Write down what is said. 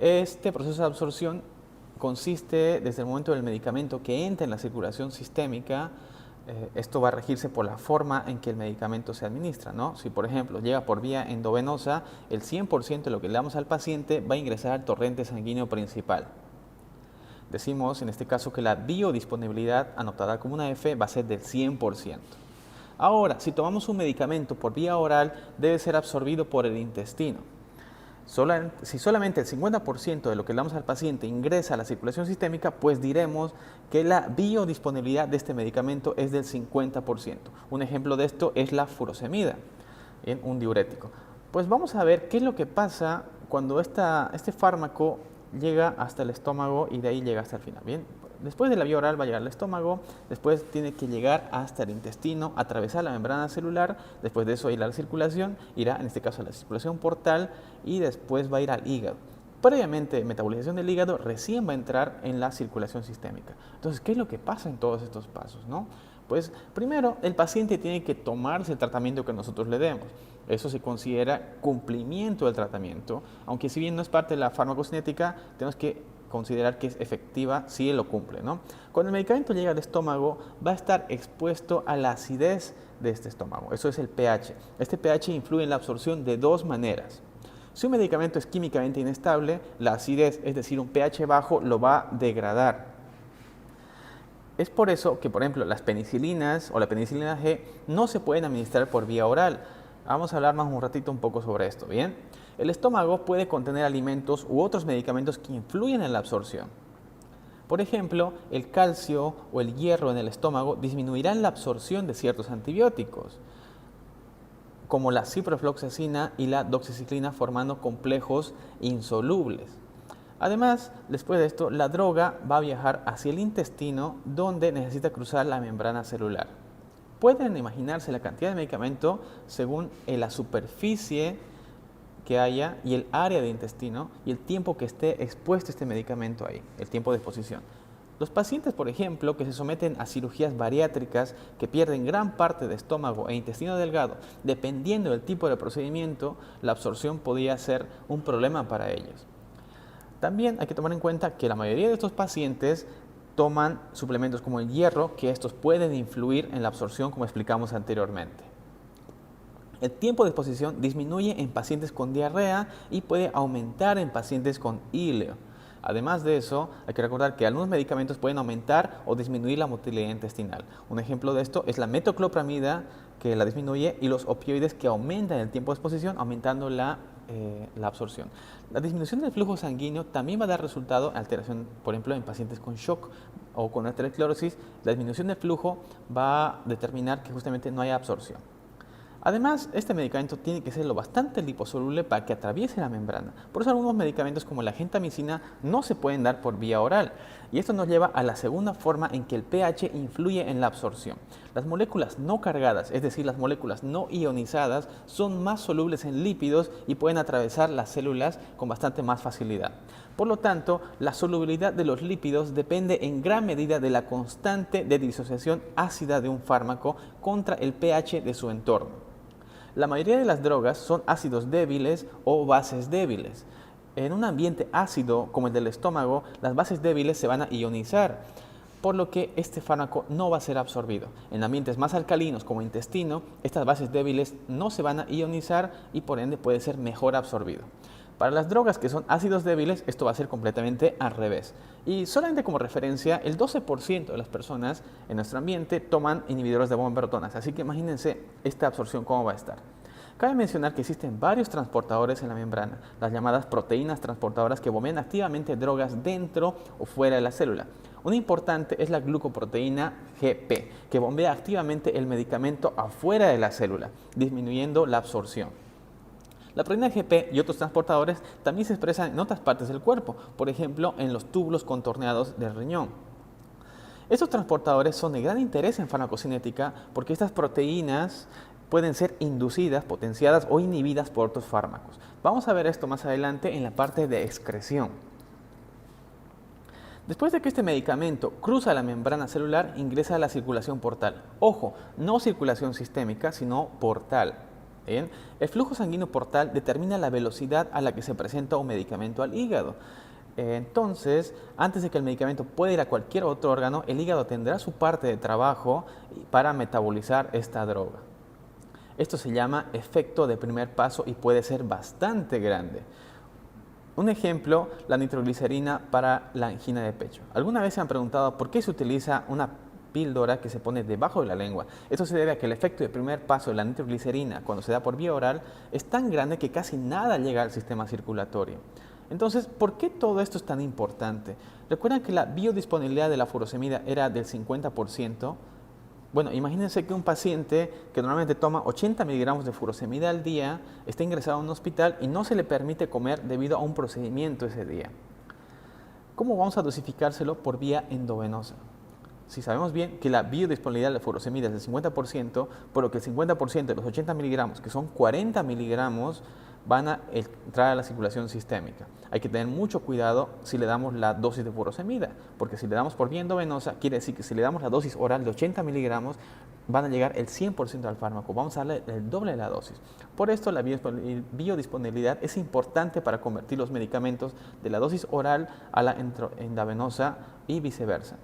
Este proceso de absorción consiste desde el momento del medicamento que entra en la circulación sistémica. Esto va a regirse por la forma en que el medicamento se administra, ¿no? Si, por ejemplo, llega por vía endovenosa, el 100% de lo que le damos al paciente va a ingresar al torrente sanguíneo principal. Decimos, en este caso, que la biodisponibilidad anotada como una F va a ser del 100%. Ahora, si tomamos un medicamento por vía oral, debe ser absorbido por el intestino. Si solamente el 50% de lo que le damos al paciente ingresa a la circulación sistémica, pues diremos que la biodisponibilidad de este medicamento es del 50%. Un ejemplo de esto es la furosemida, un diurético. Pues vamos a ver qué es lo que pasa cuando este fármaco llega hasta el estómago y de ahí llega hasta el final. Bien, después de la vía oral va a llegar al estómago, después tiene que llegar hasta el intestino, atravesar la membrana celular, después de eso ir a la circulación, irá en este caso a la circulación portal y después va a ir al hígado. Previamente, metabolización del hígado recién va a entrar en la circulación sistémica. Entonces, ¿qué es lo que pasa en todos estos pasos, no? Pues primero, el paciente tiene que tomarse el tratamiento que nosotros le demos. Eso se considera cumplimiento del tratamiento, aunque si bien no es parte de la farmacocinética, tenemos que considerar que es efectiva si él lo cumple, ¿no? Cuando el medicamento llega al estómago, va a estar expuesto a la acidez de este estómago. Eso es el pH. Este pH influye en la absorción de dos maneras. Si un medicamento es químicamente inestable, la acidez, es decir, un pH bajo, lo va a degradar. Es por eso que, por ejemplo, las penicilinas o la penicilina G no se pueden administrar por vía oral. Vamos a hablar más un ratito un poco sobre esto, ¿bien? El estómago puede contener alimentos u otros medicamentos que influyen en la absorción. Por ejemplo, el calcio o el hierro en el estómago disminuirán la absorción de ciertos antibióticos, como la ciprofloxacina y la doxiciclina, formando complejos insolubles. Además, después de esto, la droga va a viajar hacia el intestino, donde necesita cruzar la membrana celular. Pueden imaginarse la cantidad de medicamento según la superficie que haya y el área de intestino y el tiempo que esté expuesto este medicamento ahí, el tiempo de exposición. Los pacientes, por ejemplo, que se someten a cirugías bariátricas, que pierden gran parte de estómago e intestino delgado, dependiendo del tipo de procedimiento, la absorción podría ser un problema para ellos. También hay que tomar en cuenta que la mayoría de estos pacientes toman suplementos como el hierro, que estos pueden influir en la absorción, como explicamos anteriormente. El tiempo de exposición disminuye en pacientes con diarrea y puede aumentar en pacientes con íleo. Además de eso, hay que recordar que algunos medicamentos pueden aumentar o disminuir la motilidad intestinal. Un ejemplo de esto es la metoclopramida, que la disminuye, y los opioides, que aumentan el tiempo de exposición, aumentando la absorción. La disminución del flujo sanguíneo también va a dar resultado en alteración, por ejemplo, en pacientes con shock o con aterosclerosis. La disminución del flujo va a determinar que justamente no haya absorción. Además, este medicamento tiene que ser lo bastante liposoluble para que atraviese la membrana. Por eso algunos medicamentos como la gentamicina no se pueden dar por vía oral. Y esto nos lleva a la segunda forma en que el pH influye en la absorción. Las moléculas no cargadas, es decir, las moléculas no ionizadas, son más solubles en lípidos y pueden atravesar las células con bastante más facilidad. Por lo tanto, la solubilidad de los lípidos depende en gran medida de la constante de disociación ácida de un fármaco contra el pH de su entorno. La mayoría de las drogas son ácidos débiles o bases débiles. En un ambiente ácido como el del estómago, las bases débiles se van a ionizar, por lo que este fármaco no va a ser absorbido. En ambientes más alcalinos como intestino, estas bases débiles no se van a ionizar y por ende puede ser mejor absorbido. Para las drogas que son ácidos débiles, esto va a ser completamente al revés. Y solamente como referencia, el 12% de las personas en nuestro ambiente toman inhibidores de bomba de protonas. Así que imagínense esta absorción cómo va a estar. Cabe mencionar que existen varios transportadores en la membrana, las llamadas proteínas transportadoras, que bombean activamente drogas dentro o fuera de la célula. Una importante es la glucoproteína GP, que bombea activamente el medicamento afuera de la célula, disminuyendo la absorción. La proteína GP y otros transportadores también se expresan en otras partes del cuerpo, por ejemplo, en los túbulos contorneados del riñón. Estos transportadores son de gran interés en farmacocinética porque estas proteínas pueden ser inducidas, potenciadas o inhibidas por otros fármacos. Vamos a ver esto más adelante en la parte de excreción. Después de que este medicamento cruza la membrana celular, ingresa a la circulación portal. Ojo, no circulación sistémica, sino portal. Bien, el flujo sanguíneo portal determina la velocidad a la que se presenta un medicamento al hígado. Entonces, antes de que el medicamento pueda ir a cualquier otro órgano, el hígado tendrá su parte de trabajo para metabolizar esta droga. Esto se llama efecto de primer paso y puede ser bastante grande. Un ejemplo, la nitroglicerina para la angina de pecho. ¿Alguna vez se han preguntado por qué se utiliza una píldora que se pone debajo de la lengua? Esto se debe a que el efecto de primer paso de la nitroglicerina cuando se da por vía oral es tan grande que casi nada llega al sistema circulatorio. Entonces, ¿por qué todo esto es tan importante? ¿Recuerdan que la biodisponibilidad de la furosemida era del 50%? Bueno, imagínense que un paciente que normalmente toma 80 miligramos de furosemida al día está ingresado a un hospital y no se le permite comer debido a un procedimiento ese día. ¿Cómo vamos a dosificárselo? Por vía endovenosa. Si sabemos bien que la biodisponibilidad de la furosemida es del 50%, por lo que el 50% de los 80 miligramos, que son 40 miligramos, van a entrar a la circulación sistémica. Hay que tener mucho cuidado si le damos la dosis de furosemida, porque si le damos por vía endovenosa, quiere decir que si le damos la dosis oral de 80 miligramos, van a llegar el 100% al fármaco, vamos a darle el doble de la dosis. Por esto la biodisponibilidad es importante para convertir los medicamentos de la dosis oral a la endovenosa y viceversa.